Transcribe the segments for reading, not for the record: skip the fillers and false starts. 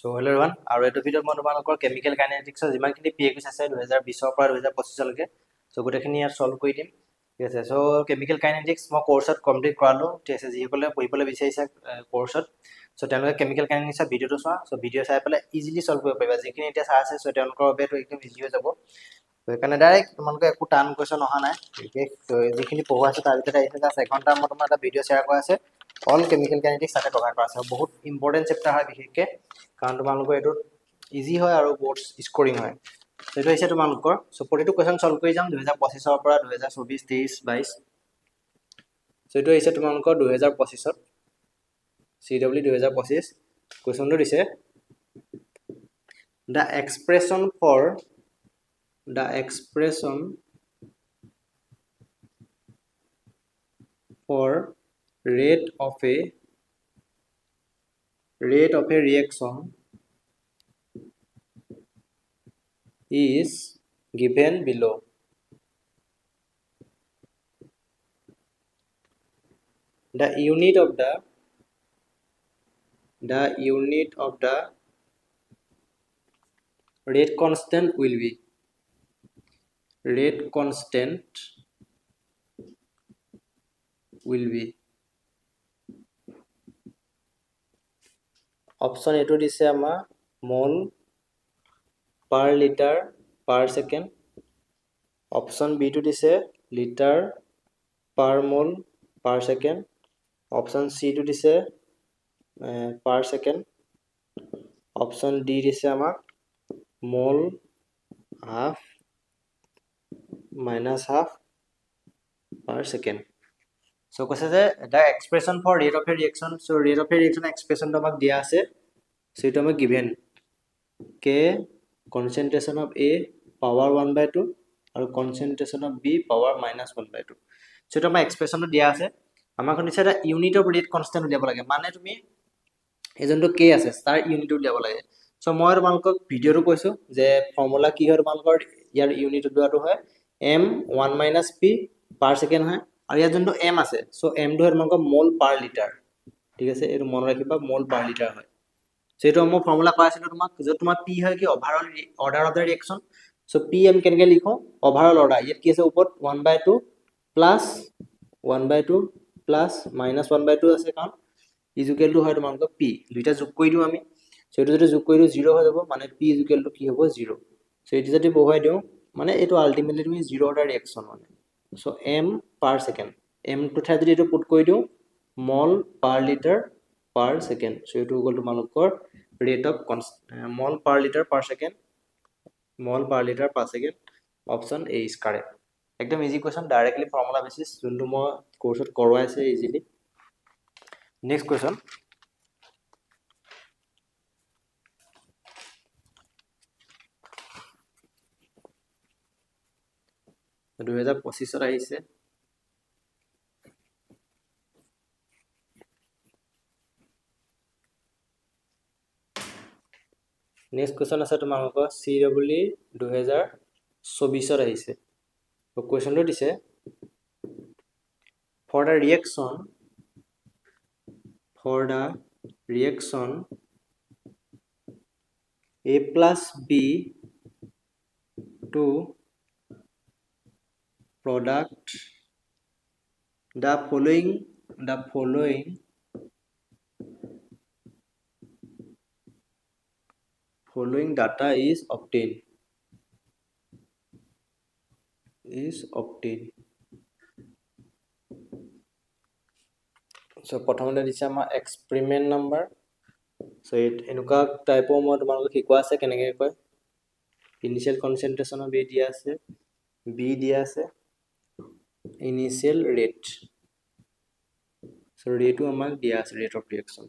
So hello everyone, আৰু এইটো ভিডিঅ'ত মই তোমালোকৰ কেমিকেল কাইনেটিক্সৰ যিমানখিনি পিএকিউজ আছে 2020 পৰা 2025 লৈকে সো গোটেইখিনি ইয়াত সলভ কৰি দিম ঠিক আছে সো কেমিকেল কাইনেটিক্স মই কোৰ্সত কমপ্লিট কৰালো ঠিক আছে যিসকলে পঢ়িবলৈ বিচাৰিছে কোৰ্সত সো তেওঁলোকে কেমিকেল কাইনেটিক্সৰ ভিডিঅ'টো চোৱা সো ভিডিঅ' চাই পেলাই ইজিলি সলভ কৰিব পাৰিবা যিখিনি এতিয়া চাই আছে সো তেওঁলোকৰ বাবে এইটো একদম ইজি হৈ যাব সেইকাৰণে ডাইৰেক্ট তোমালোকে একো টান কোৱেশ্চন অহা নাই তো যিখিনি পঢ়োৱা আছে তাৰ ভিতৰত আহিছে জাস্ট এঘণ্টা মই তোমাৰ এটা ভিডিঅ' শ্বেয়াৰ কৰা আছে অল কেমিকেল কাইনেটিক্স তাতে কভাৰ কৰা আছে বহুত ইম্পৰ্টেন্ট চেপ্টাৰ হয় বিশেষকৈ কাৰণ তোমালোকৰ এইটো ইজি হয় আৰু বোৰ্ডছ স্কোৰিং হয় সেইটো হৈছে তোমালোকৰ সো প্ৰতিটো কোৱেশ্চন সলভ কৰি যাম 2025 ৰ পৰা 2024 23 22 সো এইটো হৈছে তোমালোকৰ 2025 ত CW 2025 কোৱেশ্চনটো দিছে the expression for rate of a reaction is given below. The unit of the rate constant will be option A to দিছে আমাৰ mol per liter per second option B to দিছে liter per mole per second option C to দিছে per second option D দিছে আমাৰ mole half minus half per second so কৈছে যে the expression for rate of a reaction so rate of a reaction expression তো আমাক দিয়া আছে so এটা আমাক given k concentration of A power 1/2 আৰু concentration of B power -1/2 so এটা আমাৰ expression তো দিয়া আছে আমাক নিছে এটা unit of rate constant উলিয়াব লাগে মানে তুমি এজনটো k আছে তাৰ unit উলিয়াব লাগে so মই তোমালোকক ভিডিঅটো কৈছো যে ফৰ্মুলা কি হয় তোমালোকৰ ইয়াৰ unit উলিয়াটো হয় m 1 - p per second হয় আৰু ইয়াৰ যোনটো m আছে so m টো তোমালোকৰ mol per liter ঠিক আছে এটো মনত ৰাখিবা mol per liter হয় so এটো মই ফৰ্মুলা পাইছিলো তোমাক যত তোমাৰ p হয় কি overall order of the reaction so pm কেনেকৈ লিখো ওভাৰঅল অৰ্ডাৰ ইয়াত কি আছে ওপৰত 1/2 প্লাস 1/2 প্লাস -1/2 আছে কাৰণ ইকুৱেল টু হয় তোমালোকৰ p দুইটা যোগ কৰি দিও আমি so এটো যদি যোগ কৰি দিও 0 হৈ যাব মানে p ইকুৱেল টু কি হ'ব 0 so এটো যদি বহাই দিও মানে এটো আলটিমেটলি তুমি 0 অৰ্ডাৰ ৰিঅ্যাকশন মানে so m per second m to ঠাই যদি এটো পুট কৰি দিও mol per liter per second so এটো ইকুৱেল টু তোমালোকৰ rate of mol per liter per second option A is correct একদম ইজি কোৱেশ্চন ডাইৰেক্টলি ফৰ্মুলা বেसिस যোনটো মই কোৰ্সত কৰোৱাই আছে ইজিলি নেক্সট কোৱেশ্চন 2025 ত আহিছে নেক্সট কোৱেশ্চন আছে তোমালোকৰ CW 2024 ত আহিছে তো কোৱেশ্চনটো দিছে for the reaction A plus B to product the following data is obtained so প্ৰথমতে দিছে আমাৰ এক্সপেৰিমেন্ট নাম্বাৰ so এনেকুৱা টাইপৰ মই তোমালোকক শিকোৱা আছে কেনেকৈ কয় ইনিশিয়াল কনসেন্ট্রেশন অফ A দিয়া আছে B দিয়া আছে ইনিশিয়াল রেট so রেটও আমাক দিয়া আছে rate of reaction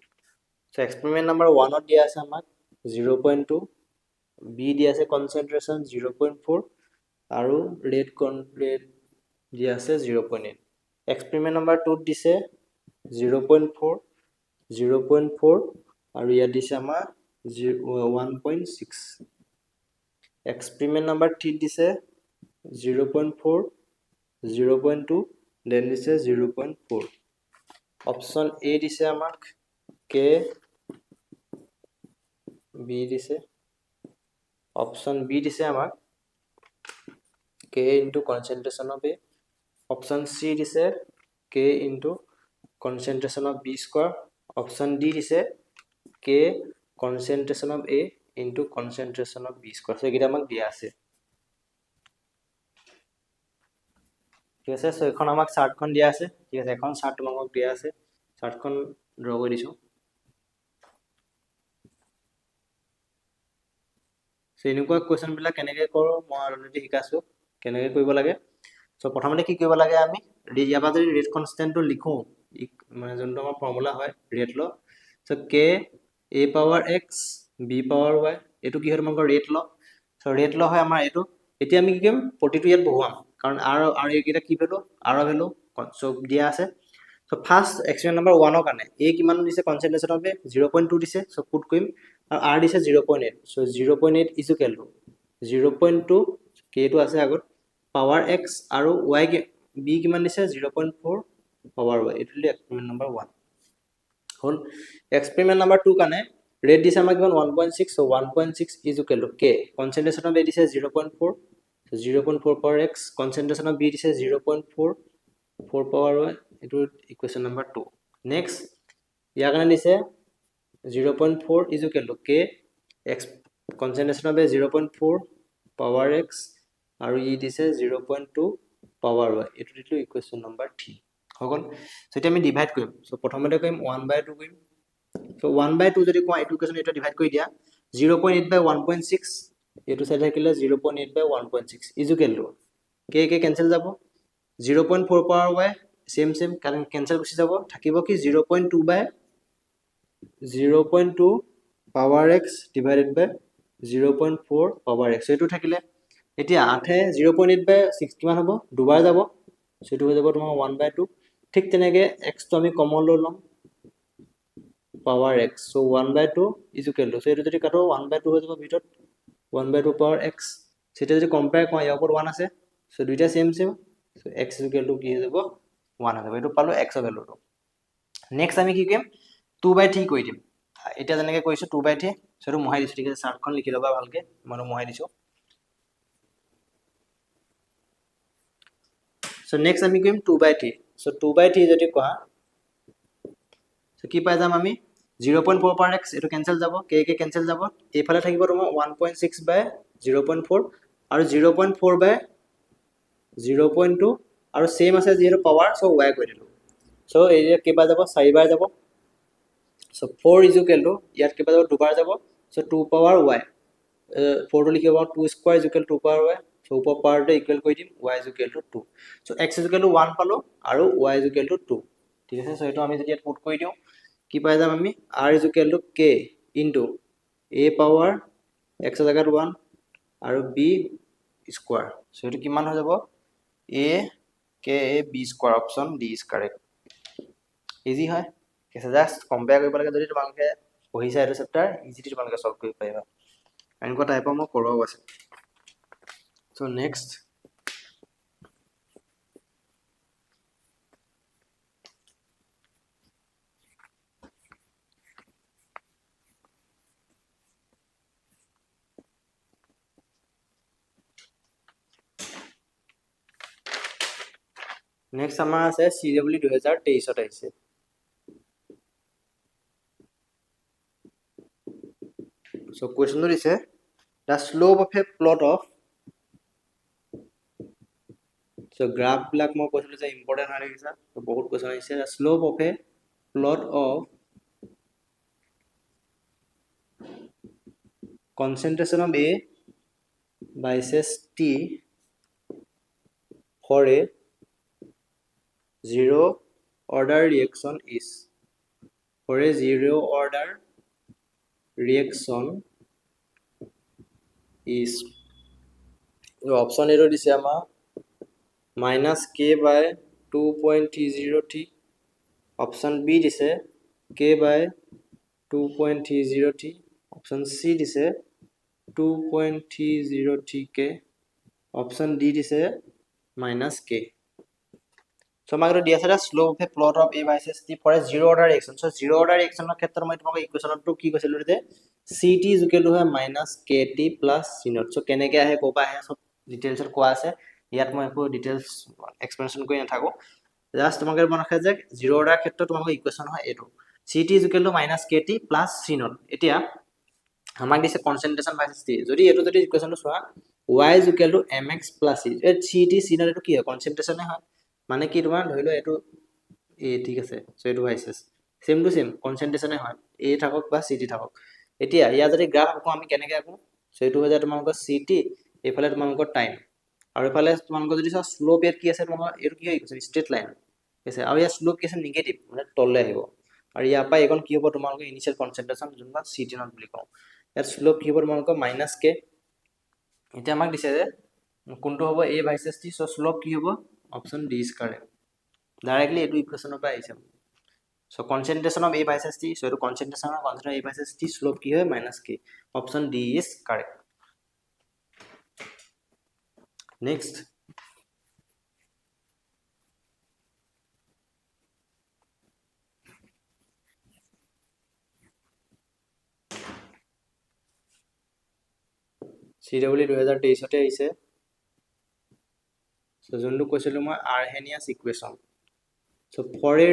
so experiment number 1 ত দিয়া আছে আমাক 0.2 B দিয়া আছে কনসেন্ট্রেশন 0.4 আৰু ৰেট দিয়া আছে 0.8 এক্সপেৰিমেন্ট নাম্বাৰ 2 ত দিছে 0.4 আৰু ইয়াত দিছে আমাৰ 1.6 এক্সপেৰিমেন্ট নাম্বাৰ 3 দিছে 0.4 0.2 দেন দিছে 0.4 অপশন A দিছে আমাক k বি দিছে অপশন বি দিছে আমাক k into concentration of a option C দিছে k into concentration of b square option D দিছে k concentration of a into concentration of b square so এটা আমাক দিয়া আছে ঠিক আছে সো এখন আমাক চাৰ্টখন দিয়া আছে ঠিক আছে এখন চাৰ্ট তোমাক দিয়া আছে চাৰ্টখন ড্ৰ কৰি দিছো সো এনেকুৱা কোৱেশ্চন বিলাক কেনেকৈ কৰো মই অলৰেডি শিকাইছো কেনেকৈ কৰিব লাগে সো প্ৰথমতে কি কৰিব লাগে আমি ইয়াৰ পৰা যদি ৰেট কনষ্টেন্টটো লিখো মানে যোনটো আমাৰ ফৰ্মুলা হয় ৰেট ল so k a power x b power y এটো কি হয় তোমাকৰ ৰেট ল সো ৰেট ল হয় আমাৰ এটো এতিয়া আমি কি কৰিম প্ৰতিটো ইয়াত বহুৱাম কাৰণ r এইকেইটা কি ভ্যালু r ভ্যালু সো দিয়া আছে সো ফাৰ্স্ট এক্সপেৰিমেন্ট নম্বৰ 1 ৰ কাৰণে a কিমান দিছে কনসেন্ট্ৰেশন অফ 0.2 দিছে সো পুট কৰিম আৰু r দিছে 0.8 so 0.8 is equal two 0.2 k টো আছে আগত পাৱাৰ x আৰু y b কিমান দিছে 0.4 পাৱাৰ y এটো লিখি এক্সপেৰিমেন্ট নম্বৰ 1 হল এক্সপেৰিমেন্ট নম্বৰ 2 কাৰণে ৰেট দিছে আমাক কিমান 1.6 so 1.6 is equal to k concentration of a দিছে 0.4 so 0.4 power x concentration of b is 0.4 4 power y it would equation number 2 next ইয়াৰ কাৰণে দিছে 0.4 is equal to k x concentration of a 0.4 power x আৰু ই দিছে 0.2 power y এটো দিলো ইকুৱেচন number 3 হগল so এটা আমি divide কৰিম সো প্ৰথমতে কৰিম 1/2 কৰিম সো 1/2 যদি কোৱা এটো ইকুৱেচন এটা ডিভাইড কৰি দিয়া 0.8 by 1.6 এটো সাইড থাকিলে 0.8 by 1.6 is equal to k cancel যাব 0.4 power y same কাৰণ cancel গুছি যাব থাকিব কি 0.2 by 0.2 power x divided by 0.4 power x এটো থাকিলে এতিয়া 8 0.8 by 6 কিমান হ'ব দুবাৰ যাব সেটো হৈ যাব তোমাৰ 1/2 ঠিক তেনেকে x তো আমি কমন লৈ লম power x so 1/2 is equal to so এটো যদি কাটো 1/2 হৈ যাব ভিতৰত 1/2 power x সেটা যদি কম্পেয়াৰ কৰা ইয়াৰ ওপৰত 1 আছে সো দুইটা same so x is equal to কি হৈ যাব 1 হৈ যাব এটো পালো x ৰ ভ্যালুটো নেক্সট আমি কি কৰিম 2/3 কৰি দিম এটা যেনেকৈ কৈছো 2/3 সেটো মহাই দিছো ঠিক আছে চাৰ্টখন লিখি লবা ভালকে মই মহাই দিছো সো নেক্সট আমি কৰিম 2/3 সো 2/3 যদি কোৱা সো কি পাই যাম আমি 0.4 পাৱাৰ x এটো কেনসেল যাব k কেনসেল যাব এইফালে থাকিব তোমাৰ 1.6 বাই 0.4 আৰু 0.4 বাই 0.2 আৰু সেম আছে যেহেতু পাৱাৰ সো y কৰি দিলো সো এই যে কেবা যাব 4 বাৰ যাব সো 4 is equal to ইয়াত কেবা যাব দুবাৰ যাব সো 2 পাৱাৰ y 4 টো লিখিব 2 square is equal to 2 power y so ওপৰ পাৱাৰটো ইকুৱেল কৰি দিম y is equal to 2 so x is equal to 1 পালো আৰু y is equal to 2 ঠিক আছে সো এটো আমি যদি ইয়াত পুট কৰি দিও কি পাই যাম আমি r is equal to k into a power x জায়গাত 1 আৰু b স্কয়াৰ সো এটো কিমান হৈ যাব a k a b square option d is correct easy হয় কেছে জাস্ট কম্পেয়াৰ কৰিব লাগে যদি তোমালোকে পঢ়িছা এটো চেপ্টাৰ ইজিলি তোমালোকে সলভ কৰিব পাৰিবা এনেকুৱা টাইপৰ মই কৰাও আছে সো নেক্সট নেক্সট আমাৰ আছে CW 2023 ত আহিছে সো কোৱেশ্চনটো দিছে the slope of a plot of so graph বিলাক মই কৈছিলো যে ইম্পৰ্টেন্ট হয় লাগিছে তো বহুত কোৱেশ্চন আহিছে the slope of a plot of concentration of A versus T for a zero order reaction is for a zero order reaction is the option A দিছে আমাৰ minus k by 2.30 t option B দিছে k by 2.30 t option C দিছে 2.30 t k option D দিছে minus k So আমাক দিয়া আছে slope of a plot of a versus t for a zero order reaction. So zero order reaction ৰ ক্ষেত্ৰত মই তোমাক ইকুৱেশ্যনটো কি কৈছিলো যে ct is equal to minus kt plus c naught. So কেনেকৈ আহে কোপা আহে সব ডিটেইলছত কোৱা আছে ইয়াত মই একো ডিটেইলছ এক্সপ্লেনেশ্যন কৰি নাথাকো জাস্ট তোমাক মনত ৰাখে যে জিৰ' অৰ্ডাৰ ক্ষেত্ৰত তোমাক ইকুৱেশ্যন হয় এইটো ct is equal to minus kt plus c naught. এতিয়া আমাক দিছে কনসেন্ট্রেশন ভার্সেস t যদি এটো যদি ইকুয়েশনটো চোৱা y is equal to mx plus c A ct c naught এটো কি হয় কনসেন্ট্রেশনে হয় মানে কি তোমাৰ ধৰি লও এটো a ঠিক আছে সো এটো ভাইসেস সেম টু সেম কনসেন্ট্রেশনে হয় a থাকক বা ct থাকক এতিয়া ইয়া যদি গ্ৰাফ আকো আমি কেনেকৈ আকো সো এটো হৈ যায় তোমালোকৰ ct এফালে তোমালোকৰ টাইম আৰু এফালে তোমালোকৰ যদি চোৱা স্লোপ ইয়াত কি আছে তোমালোকৰ এটো কি হৈছে ষ্ট্ৰেট লাইন আছে আৰু ইয়াৰ স্লোপ কি আছে নিগেটিভ মানে তললে আহিব আৰু ইয়াৰ পৰা এখন কি হ'ব তোমালোকৰ ইনিশিয়াল কনসেন্ট্রেশন যোনবা ct naught বুলি কওঁ ইয়াত স্লোপ কি হ'ব তোমালোকৰ মাইনাস k এতিয়া আমাক দিছে যে কোনটো হ'ব a versus t so slope কি হ'ব option D is correct directly এটো ইকুৱেশ্যনৰ পৰা আহিছে so concentration of a versus t so এটো concentration of a versus t slope কি হয় minus k option D is correct next CW 2023 তে আহিছে সো যোনটো কৈছিলো মই Arrhenius equation so for a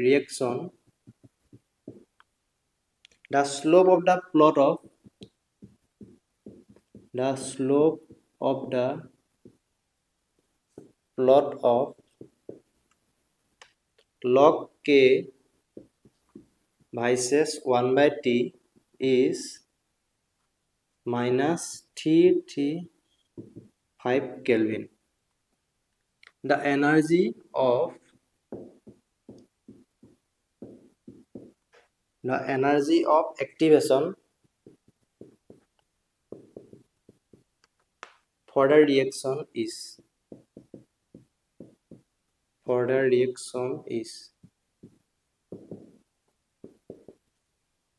reaction the slope of the plot of log k versus 1 by t is minus 335 Kelvin. The energy of activation for the reaction is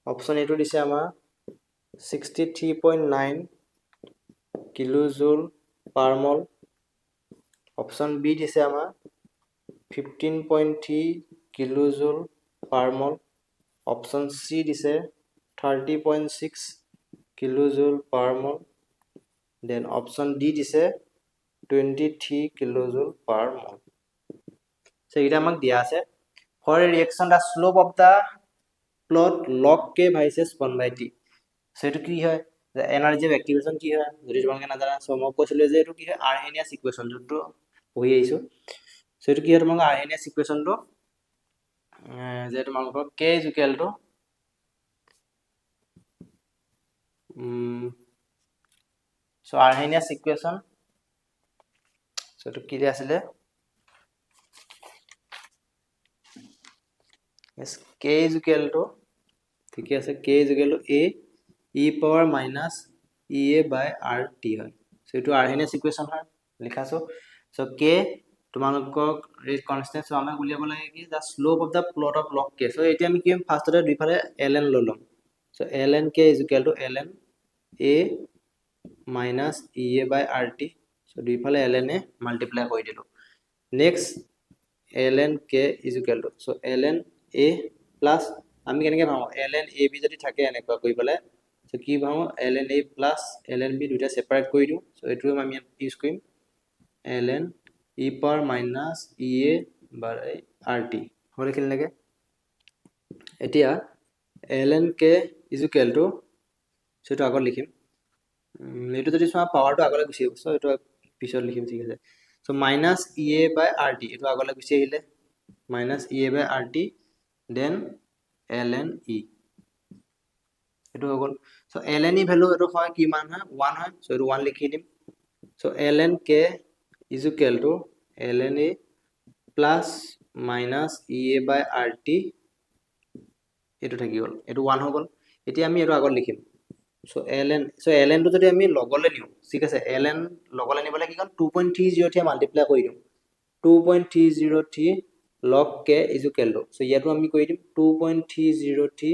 option A to দিছে আমাৰ 63.9 kilojoule পাৰ মল option B দিছে আমাৰ 15.3 kilojoule পাৰ মল option C দিছে 30.6 kilojoule পাৰ মল then option D দিছে 23 kilojoule পাৰ মল so এটা আমাক দিয়া আছে for a reaction the slope of the plot log k versus 1 by t so এটো কি হয় এনার্জি অফ অ্যাক্টিভেশন কি হয় যদি তোমাকে না জানা সো মই কৈছিল যে এটো কি হয় আৰ্হেনিয়াছ ইকুৱেশ্যন যোনটো পঢ়ি আহিছো সো এটো কি হয় তোমাক আৰ্হেনিয়াছ ইকুৱেশ্যনটো যে তোমালোকৰ k is equal to so Arrhenius equation so to কি আসলে yes k is equal to ঠিক আছে k is equal to a e power minus ea by rt হয় so এটো Arrhenius equation হয় লিখাছো so k তোমালোকক ৰেট কনস্ট্যান্ট so আমি উলিয়াব লাগে কি the slope of the plot of log k so এতিয়া আমি কি ফাৰ্স্টতে দুইফালে ln ললম so ln k is equal to ln a minus ea by rt so দুইফালে ln A multiply কৰি দিলো next ln k is equal to so ln a plus আমি কেনেকৈ পাম ln ab যদি থাকে এনেকুৱা কৰি পেলাই so কি পাম ln a plus ln b দুটা সেপাৰেট কৰি দিও so এটো আমি ইউজ কৰিম ln e power minus ea by rt হলে কি লাগে এতিয়া ln k is equal to so এটো আগত লিখিম এটো যদি সোয়া পাওয়ারটো আগলে গুছি গৈছে সো এটো পিছত লিখিম ঠিক আছে so minus ea by rt এটো আগলে গুছি আহিলে minus ea by rt then ln e এটো হৈ গল সো ln e ভ্যালু এটো হয় কি মান হয় 1 হয় সো এটো 1 লিখি দিম so ln k is equal to ln a plus minus ea by rt এটো থাকি গল এটো 1 হৈ গল এতিয়া আমি এটো আগত লিখিম so ln to যদি আমি লগলে নিও ঠিক আছে ln লগলে নিবলে কি কোন 2.30 মাল্টিপ্লাই কৰি দিম 2.303 log k is equal to so ইয়াতো আমি কৰি দিম 2.303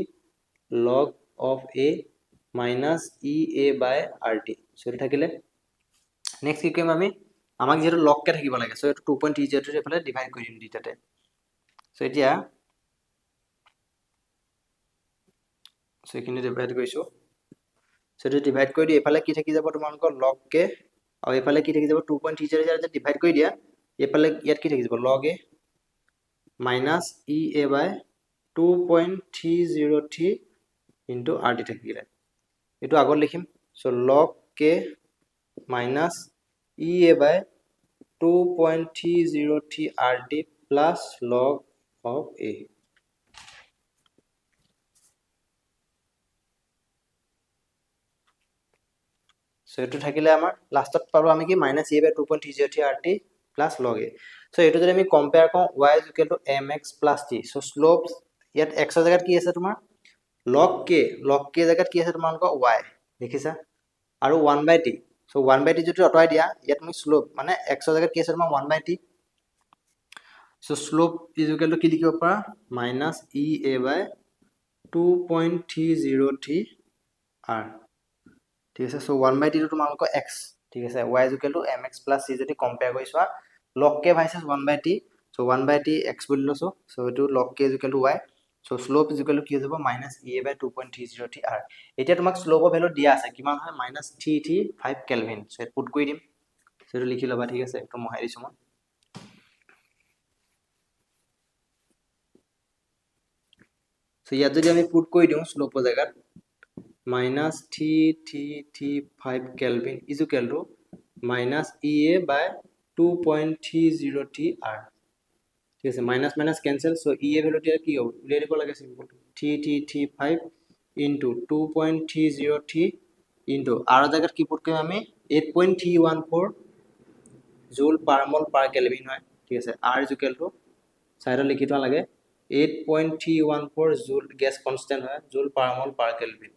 log of a minus ea by rt so এটা থাকিলে নেক্সট কি কৰিম আমি আমাক যেহেতু লগকে থাকিব লাগে সো এটো 2.30 এফালে ডিভাইড কৰি দিম দুটাতে সো এতিয়া সো এখিনি ডিভাইড কৰিছো সো এটো ডিভাইড কৰি দি এফালে কি থাকি যাব তোমালোকৰ লগকে আৰু এফালে কি থাকি যাব 2.30 যে ডিভাইড কৰি দিয়া এফালে ইয়াত কি থাকি যাব log a minus ea by 2.303 into rt থাকিলে এটো আগত লিখিম so log k minus ea by 2.303 rt plus log of a so এটো থাকিলে আমাৰ লাষ্টত পাবো আমি কি minus ea by 2.303 rt plus log a so এটো যদি আমি কম্পেয়াৰ কৰো y is equal to mx plus t so slopes ইয়াত x ৰ জায়গাত কি আছে তোমাৰ log k জায়গাত কি আছে তোমালোকৰ y দেখিছা আৰু 1/t সো 1/t যদি অতৰাই দিয়া ইয়াত তুমি স্লোপ মানে x ৰ জায়গাত কি আছে তোমাৰ 1/t so slope is equal to কি লিখিব পাৰা minus ea by 2.303 r ঠিক আছে সো 1/t টো তোমালোকৰ x ঠিক আছে y is equal to mx plus c যদি কম্পেয়াৰ কৰি চোৱা log k versus 1/t so 1/t x বুলি লৈছো সো এটো log k is equal to y so slope is equal to কি হৈ যাব minus ea by 2.303 r এতিয়া তোমাক স্লোপৰ ভ্যালু দিয়া আছে কিমান হয় -335 কেলভিন সো এটো পুট কৰি দিম সো এটো লিখি লবা ঠিক আছে এটো মহাই দিছো মই সো ইয়াত যদি আমি পুট কৰি দিও স্লোপৰ জায়গাত minus 3335 Kelvin is equal to minus EA by 2.303 R. ঠিক আছে minus minus cancel so EA value T কি হ'ব উলিয়াই দিব লাগে সিম্পল 3335 into 2.303 into R জায়গাত কি পুট কৰিম আমি 8.314 জুল পাৰ মল পাৰ কেলভিন হয় ঠিক আছে R is equal to সাইডত লিখি থোৱা লাগে 8.314 জুল গ্যাস কনস্ট্যান্ট হয় জুল পাৰ মল পাৰ কেলভিন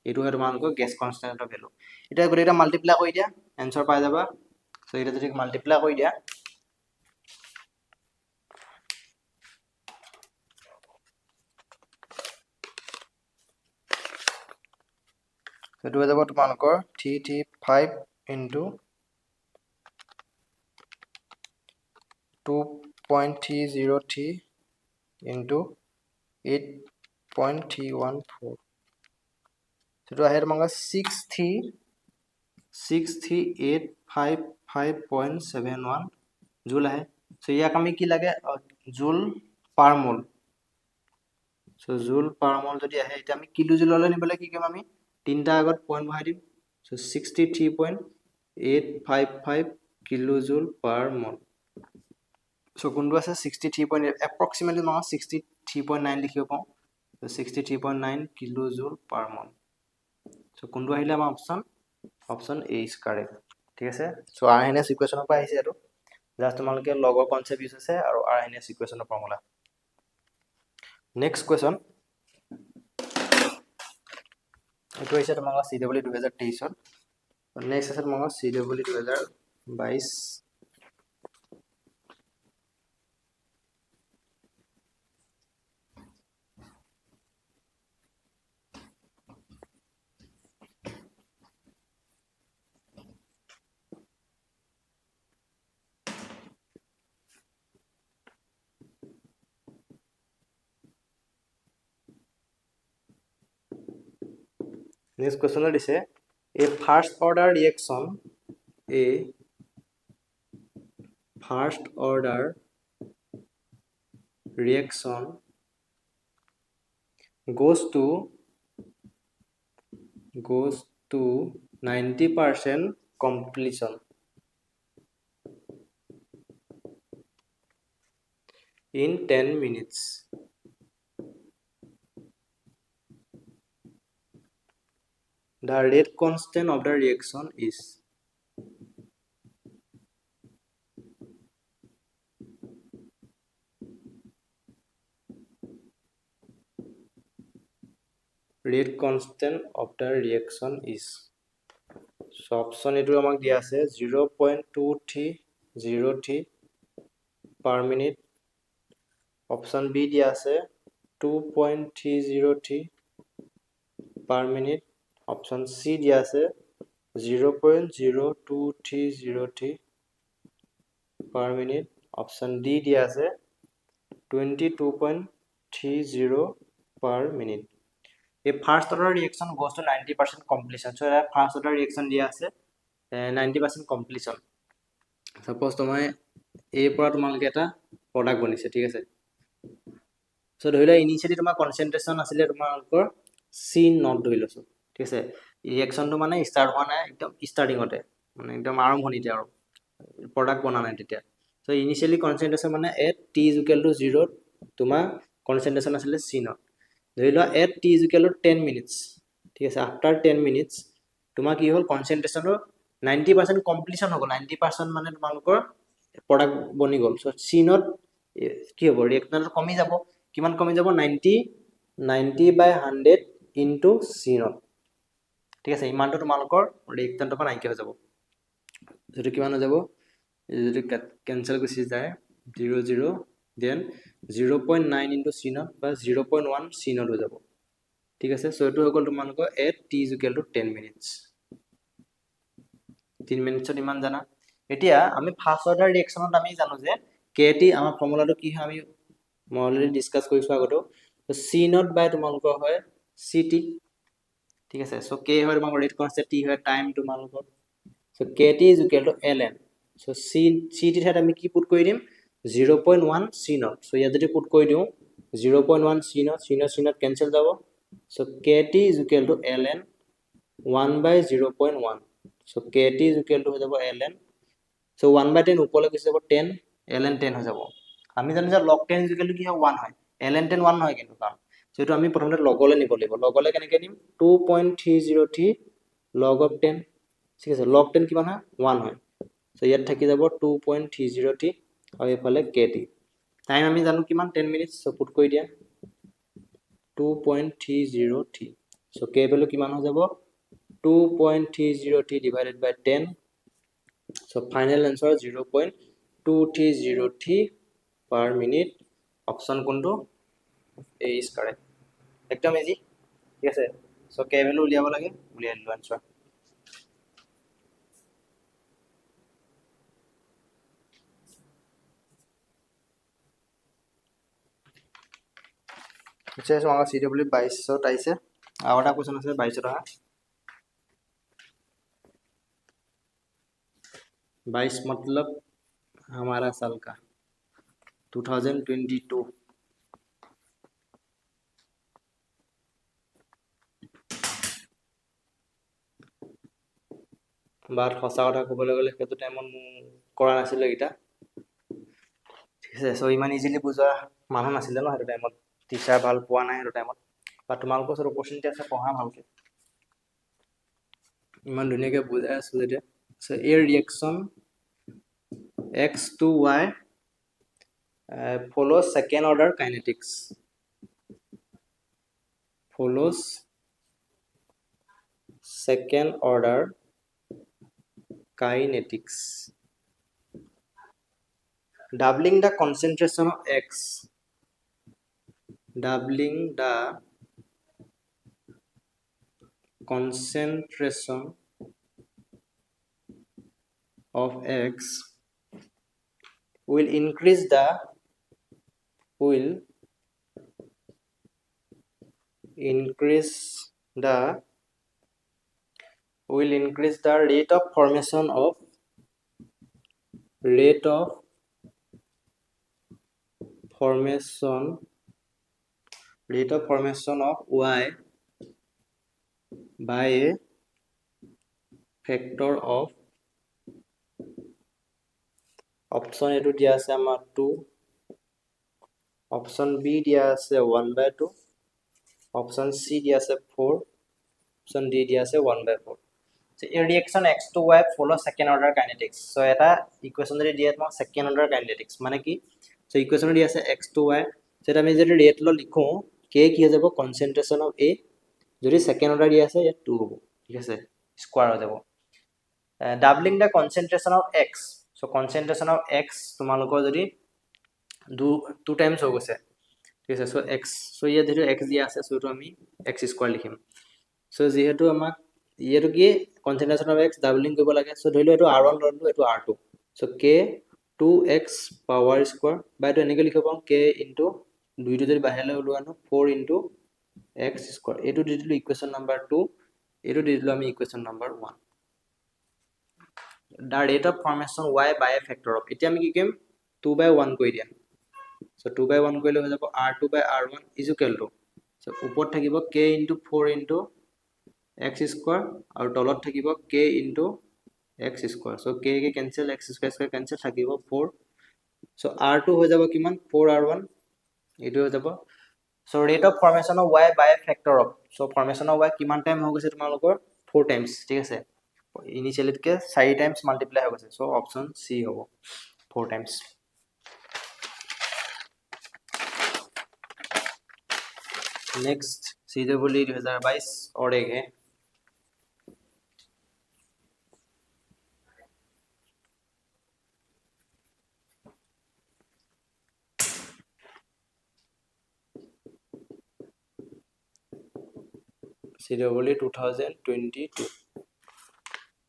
এটো হয় তোমালোকৰ গ্যাস কনস্ট্যান্টৰ ভ্যালু এটা গৰিটা মাল্টিপ্লাই কৰি দিয়া आंसर পাই যাবা সো এটা যদি মাল্টিপ্লাই কৰি দিয়া এটো হৈ যাব তোমালোকৰ 335 into 2.303 into 8.314 সেটো আহে তোমালোকৰ 63855.71 জুল আহে সো ইয়াক আমি কি লাগে জুল পাৰ মোল সো জুল পাৰ মোল যদি আহে এটা আমি কিলো জুললৈ নিবলে কি কৰিম আমি তিনটা আগত পইণ্ট বহাই দিম সো 63.855 কিলো জুল পাৰ মোল সো কোনটো আছে 63.8 approximately নহয় 63.9 লিখিব পাও সো 63.9 কিলো জুল পাৰ মোল সো কোনটো আহিলে আমাৰ অপচন এ ইজ কাৰেক্ট ঠিক আছে সো আৰহেনিয়াছ ইকুৱেচনৰ পৰা আহিছে এটো জাস্ট তোমালোকে লগৰ কনসেপ্ট ইউজ আছে আৰু আৰহেনিয়াছ ইকুৱেচনৰ ফৰ্মুলা নেক্সট কোৱেচন এটো হৈছে তোমালোকৰ CW 2023 ত নেক্সট আছে তোমালোকৰ CW 2022 Next question is a first order reaction goes to 90% completion in 10 minutes. The rate constant of the reaction is rate constant of the reaction is so option etu amak dia ase 0.2303 per minute option B dia ase 2.303 per minute option C dia ase 0.02303 per minute. Option D দিয়া আছে 22.30 per minute. A first order reaction goes to 90% completion. So that first order reaction দিয়া আছে 90% completion. Suppose তোমার A পৰা তোমালকে এটা product বনিছে ঠিক আছে সো ধৰিলা ইনিশিয়ালি তোমাৰ কনসেন্ট্ৰেশন আছিলে তোমালকৰ C0 ধৰি লৈছো ঠিক আছে ৰিঅ্যাকশনটো মানে স্টাৰ্ট হোৱা নাই একদম স্টাৰ্টিংতে মানে একদম আৰম্ভণিতে আৰু প্ৰোডাক্ট বনা নাই তেতিয়া সো ইনিশিয়ালি কনসেন্ট্ৰেশন মানে at t = 0 তোমাৰ কনসেন্ট্ৰেশন আছিলে C0 ধৰিলা at t = 10 minutes ঠিক আছে আফটাৰ 10 minutes তোমাৰ কি হ'ল কনসেন্ট্ৰেশনৰ 90% কমপ্লিশন হ'ব 90% মানে তোমালকৰ প্ৰোডাক্ট বনি গল সো C0 কি হ'ব ৰিঅ্যাকশন কমি যাব কিমান কমি যাব 90/100 ইনটু C0 ঠিক আছে ইমানটো তোমালকৰ ৰিঅ্যাকশনটো পৰা নাইকিয়া হৈ যাব যেটো কিমান হৈ যাব যদি ক্যান্সেল গুছি যায় 0 0 দেন 0.9 ইনটু C0 বা 0.1 C0 হৈ যাব ঠিক আছে সো এটো হৈ গল তোমালকৰ at t = 10 minutes 3 মিনিটত ইমান জানা এতিয়া আমি ফার্স্ট অর্ডার রিঅ্যাকশনত আমি জানো যে kt আমাৰ ফৰ্মুলাটো কি হয় আমি মই অলৰেডি ডিসকাস কৰিছো আগতো তো C0 বাই তোমালকৰ হয় ct ঠিক আছে সো k হয় তোমালকৰ ৰেট কনস্ট্যান্ট t হয় টাইম তোমালকৰ so kt = ln so ct ঠাইত আমি কি পুট কৰি দিম 0.1 C0 সো ইয়াত যদি পুট কৰি দিও 0.1 C0 C0 ক্যান্সেল যাব so kt = ln 1/0.1 so kt = হৈ যাব ln so 1/10 উপৰলৈ গুছি যাব 10 ln 10 হৈ যাব আমি জানো যে log 10 = কি হয় 1 হয় ln 10 1 নহয় কিন্তু কাৰণ so এটো আমি প্ৰথমতে লগলে নিব লাগিব লগলে কেনেকৈ নিম 2.303 log of 10 ঠিক আছে log 10 কিমান হয় 1 হয় so ইয়াত থাকি যাব 2.303 আৰু এফালে kt টাইম আমি জানো কিমান 10 মিনিটস so পুট কৰি দিয়া 2.303 so k ভ্যালু কিমান হৈ যাব 2.303 divided by 10 so final answer 0.2303 per minute option কোনটো a is correct একদম ইজি ঠিক আছে so k ভ্যালু উলিয়াব লাগে উলিয়াই দিলো answer अच्छा so আমাৰ CW 2200 আইছে আৰু এটা কোৱেশ্চন আছে 2200 টকা 22 मतलब हमारा साल का 2022 बात সঁচা কথা ক'বলৈ গ'লে সেইটো টাইমত কৰা নাছিল এটা ঠিক আছে সো ইমান ইজিলি বুজা মানুহ নাছিল ন সেইটো টাইমত টিচাৰ ভাল পোৱা নাই সেইটো টাইমত বা তোমালোকৰ ওচৰত অপৰচুনিটি আছে পঢ়া ভালকে ইমান ধুনীয়াকে বুজাই আছো যেতিয়া সো এৰ reaction x to y follows second order kinetics follows second order kinetics doubling the concentration of x doubling the concentration of x will increase the rate of formation of y by a factor of option A to দিয়া আছে আমাৰ 2 option B দিয়া আছে 1/2 option C দিয়া আছে 4 option D দিয়া আছে 1/4 so a reaction x to y follow second order kinetics so এটা ইকুয়েশন যদি দিয়ে তোমাক second order kinetics মানে কি so ইকুয়েশন দিয়া আছে x to y সেটা আমি যদি রেট ল লিখো k কি হৈ যাব concentration of a যদি second order দিয়া আছে ইয়াত 2 হ'ব ঠিক আছে স্কয়ার হৈ যাব doubling the concentration of x so concentration of x তোমালোকৰ যদি 2 times হৈ গৈছে ঠিক আছে so x so ইয়াত যেটো x দিয়া আছে so তো আমি x স্কয়ার লিখিম so যেহেতু আমাক ইয়েটো কি কনসেন্ট্রেশন অফ x ডাবলিং কৰিব লাগে সো ধৰিলো এটো r1 ধৰিলো এটো r2 so k 2x power square বা এটো এনেকৈ লিখিব পাম k ইনটু দুইটো যদি বাহিৰলৈ ওলোৱানো 4 ইনটু x স্কয়াৰ এটো দি দিলো ইকুৱেচন নাম্বাৰ 2 এটো দি দিলো আমি ইকুৱেচন number 1 the rate of formation y by a factor of এতিয়া আমি কি কৰিম 2/1 কৰি দিম সো 2/1 কৰিলে হৈ যাব r2/r1 is equal to so ওপৰত থাকিব k into 4 into x square আৰু তলত থাকিব k into x square so k কে cancel x square square cancel থাকিব 4 so r2 হৈ যাব কিমান 4r1 এটো হৈ যাব so rate of formation of y by a factor of so formation of y কিমান টাইম হৈ গৈছে তোমালোকৰ 4 times ঠিক আছে initially কে 4 times multiply হৈ গৈছে so option c হ'ব 4 times next CWE 2022 और एक है CWE 2022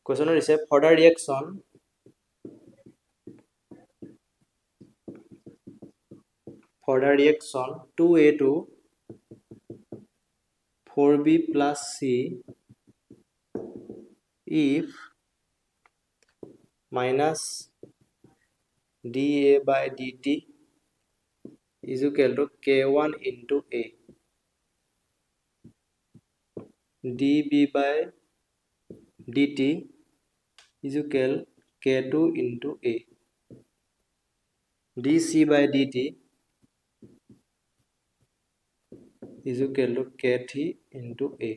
question is for the reaction 2a to 4b plus c if minus dA by dt is equal to k1 into a dB by dt is equal k2 into a dC by dt is equal to k3 into a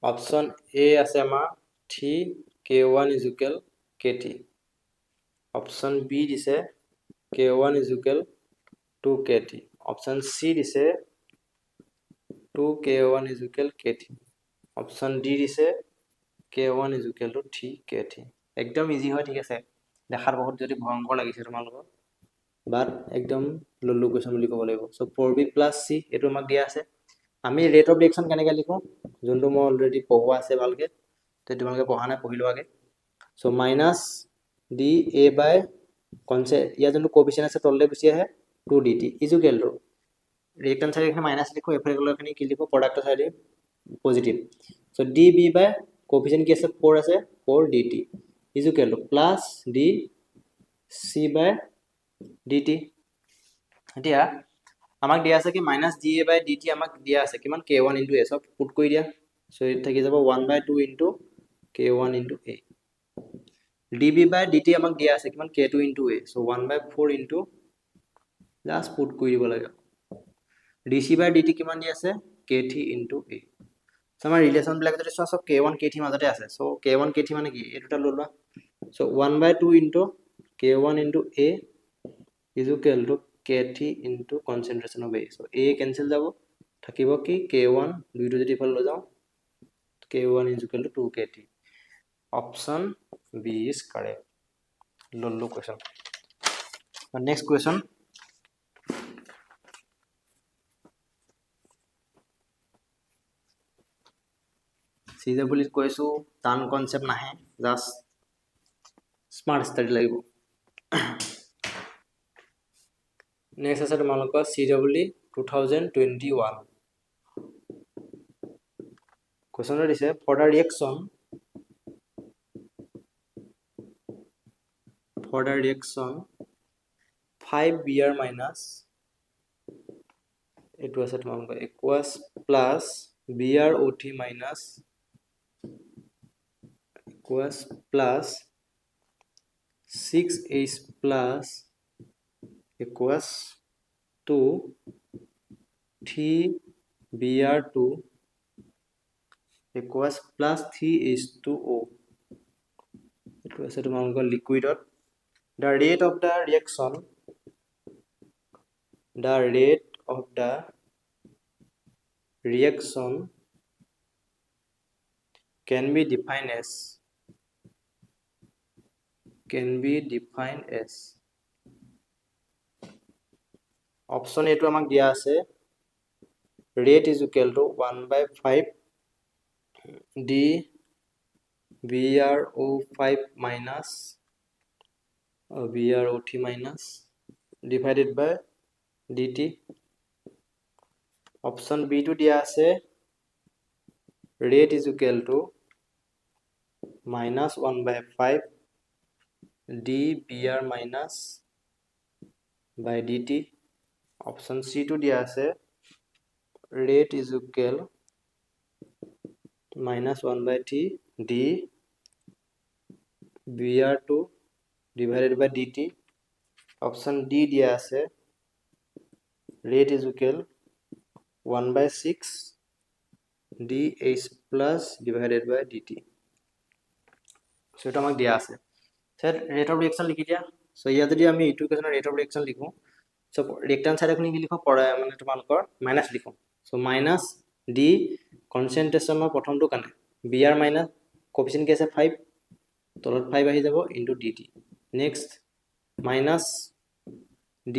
option A আছে আমাৰ 3 k1 is equal k3 option B দিছে k1 is equal to k3 option C দিছে 2 k1 is equal k3 option D দিছে k1 is equal to 3 k3 একদম easy হয় ঠিক আছে দেখাৰ বহুত যদি ভয়ংকৰ লাগিছে তোমালোকৰ বাট একদম লল্লু কোৱেশ্চন বুলি ক'ব লাগিব সো 4b plus c এটো আমাক দিয়া আছে আমি ৰেট অফ ৰিঅ্যাকশন কেনেকৈ লিখো যোনটো মই অলৰেডি পঢ়োৱা আছে ভালকে তে তোমালোকে পঢ়া নাই পঢ়িলো আগে so minus d a by concept ইয়া যোনটো কোএফিচিয়েন্ট আছে তললে গুচি আহে 2 dt is equal to reactant side এখানে মাইনাস লিখো এফালে গলখানি কি লিখো প্ৰডাক্ট সাইডে positive so db by coefficient কি আছে 4 আছে 4 dt is equal to plus d c by dt এতিয়া আমাক দিয়া আছে কি -da by dt আমাক দিয়া আছে কিমান k1 into a সব পুট কৰি দিয়া সো ইট থাকি যাব 1/2 into k1 into a dB by dt আমাক দিয়া আছে কিমান k2 into a so 1/4 into just put কৰি দিব লাগে dC by dt কিমান দিয়া আছে k3 into a সো আমাৰ ৰিলেশন বিলাক যদি সব k1 k3 মাজতে আছে সো k1 k3 মানে কি এই দুটা ললবা so 1/2 into k1 into a is equal to k3 into concentration of a so a cancel যাব থাকিব কি k1 দুইটো যদি ফল লৈ যাও k1 is equal to 2k3 option b is correct lollo question next question CWE কৈছো টান কনসেপ্ট নাহে জাস্ট স্মার্ট স্টাডি লাগিব next আছে তোমালোকৰ CWE 2021 question দিছে for the reaction 5Br minus it was at aqueous plus BrOT minus aqueous plus 6H plus aqueous to 3Br2 aqueous plus 3H2O it was at liquid the rate of the reaction can be defined as option A to আমাক দিয়া আছে rate is equal to 1/5 d BrO5 minus BrOT minus divided by dt. Option B to দিয়া আছে rate is equal to minus 1 by 5 dBr minus by dt. Option C to দিয়া আছে rate is equal minus 1 by t d Br2 divided by dt. Option D দিয়া আছে rate is equal 1 by 6 dH plus divided by dt. So এটা আমাক দিয়া আছে sir rate of reaction লিখি দিয়া সো ইয়া যদি আমি ইটু ইকুয়েশনৰ ৰেট অফ ৰিঅ্যাকশন লিখো সো ৰিঅ্যাকট্যান্ট সাইড এখন কি লিখো মানে তোমালোকৰ মাইনাস লিখো সো মাইনাস d কনসেন্ট্ৰেশনৰ প্ৰথমটো কানে br মাইনাস কোএফিসিয়েন্ট কি আছে 5 তলত 5 আহি যাব into dt next minus d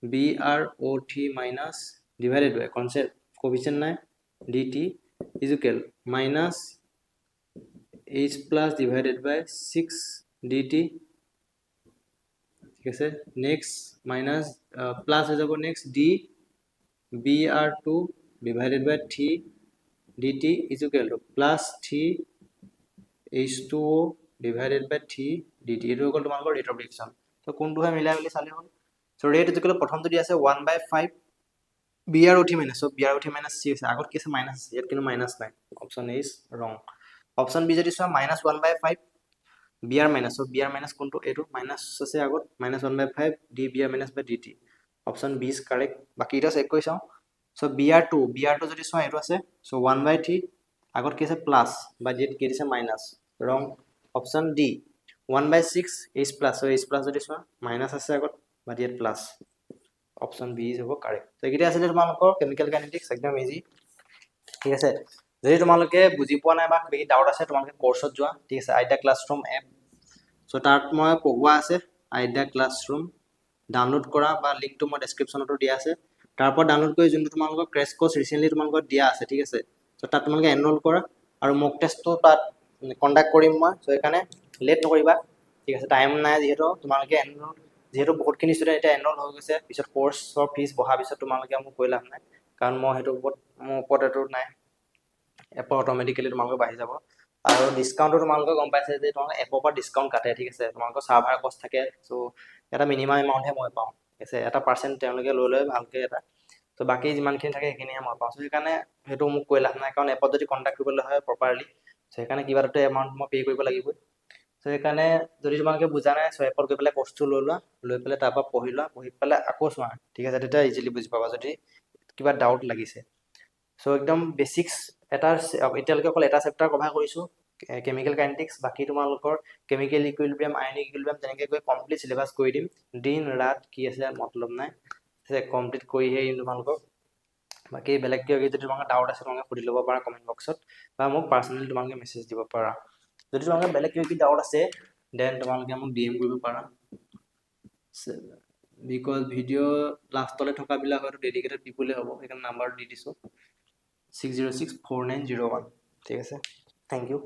BrOT minus divided by coefficient নাই dt is equal minus h plus divided by 6 dt ঠিক আছে next minus plus হৈ যাব next d Br2 divided by 3 dt is equal to plus 3 h2o divided by 3 dt এটো হ'ল তোমালোকৰ rate of reaction তো কোনটো হয় মিলাই মিলি চালে হ'ল সো ৰেট ইজ ইকুৱেল প্ৰথমটো দি আছে 1 by 5 BrOT minus so BrOT minus c আছে আগত কি আছে মাইনাস আছে ইয়াত কিন্তু মাইনাস নাই অপচন ইজ ৰং অপচন বি যদি চোৱা minus 1 by 5 br minus so br minus কোনটো এটো মাইনাস আছে আগত minus 1 by 5 dbr minus by dt option B is correct বাকি এটা চেক কৰি চাও so br2 যদি চোৱা এটো আছে so 1 by 3 আগত কি আছে প্লাস বা জেড কি দিছে মাইনাস ৰং option D 1 by 6 h plus so h plus যদি চোৱা মাইনাস আছে আগত বা Z plus option B is হ'ব কারেক্ট তো একিটা আছে তোমালোকৰ কেমিক্যাল কাইনেটিক্স একদম ইজি ঠিক আছে যদি তোমালোকে বুজি পোৱা নাই বা বেগি ডাউট আছে তোমালোকে কোৰ্সত যোৱা ঠিক আছে আইডা ক্লাসৰুম এপ সো তাত মই পঢ়ুৱা আছে আইডা ক্লাসৰুম ডাউনলোড কৰা বা লিংকটো মই ডেসক্ৰিপচনতো দিয়া আছে তাৰপৰ ডাউনলোড কৰি যোনটো তোমালোকৰ ক্ৰ্যাশ কোৰ্স ৰিসেন্টলি তোমালোকৰ দিয়া আছে ঠিক আছে সো তাত তোমালোকে এনৰোল কৰা আৰু মক টেষ্টটো তাত কন্ডাক্ট কৰিম মই সো এখানে লেট নকৰিবা ঠিক আছে টাইম নাই যেহেতু তোমালোকে এনৰোল যেহেতু বহুতখিনি ষ্টুডেন্ট এটা এনৰোল হৈ গৈছে পিছত কোৰ্সৰ ফিজ বহা পিছত তোমালোকে মোক কৈ লাভ নাই কাৰণ মই হেতু ওপৰত এটো নাই এপ অটোমেটিক্যালি তোমালোকৰ বাঢ়ি যাব আৰু ডিসকাউন্টটো তোমালোকে গম পাইছে যে তোমালোকে এপৰ পৰা ডিসকাউন্ট কাটে ঠিক আছে তোমালোকৰ সাৰ্ভাৰ কষ্ট থাকে সো এটা মিনিমাম এমাউন্ট হে মই পাওঁ ঠিক আছে এটা পার্সেন্ট তেওঁলোকে লৈ লৈ ভালকে এটা তো বাকি যিমানখিনি থাকে সেইখিনি মই পাওঁ সো সেইকাৰণে হেতু মোক কৈ লাভ নাই কাৰণ এপত যদি কন্টাক্ট কৰিবলৈ হয় প্ৰপাৰলি সো সেইকাৰণে কিবা এটা এমাউন্ট মই পে কৰিব লাগিব সো সেইকাৰণে যদি তোমালোকে বুজা নাই সো এপত গৈ পেলাই কোৰ্সটো লৈ লোৱা লৈ পেলাই তাৰ পৰা পঢ়ি পেলাই আকৌ চোৱা ঠিক আছে তেতিয়া ইজিলি বুজি পাবা যদি কিবা ডাউট লাগিছে সো একদম বেসিক্স এটা এতিয়ালৈকে অকল এটা চেপ্টাৰ কভাৰ কৰিছো কেমিক্যাল কাইনেটিক্স বাকি তোমালোকৰ কেমিক্যাল ইকুইলিব্ৰিয়াম আয়নিক ইকুইলিব্ৰিয়াম তেনেকৈ গৈ কমপ্লিট সিলেবাস কৰি দিম দিন ৰাত কি আছে মতলব নাই সে কমপ্লিট কৰি হে তোমালোকক বাকি বেলেগ কিবা যদি তোমালোকৰ ডাউট আছে তোমালোকে সুধি ল'ব পাৰা কমেন্ট বক্সত বা মোক পাৰ্সোনালি তোমালোকে মেছেজ দিব পাৰা যদি তোমালোকৰ বেলেগ কিবা ডাউট আছে দেন তোমালোকে মোক ডিএম কৰিব পাৰা বিকজ ভিডিও লাষ্টলে থকা বিলা হয়তো ডেডিকেটেড পিপলে হ'ব সেইকাৰণে নাম্বাৰ দি দিছো 6064901 ঠিক আছে থ্যাংক ইউ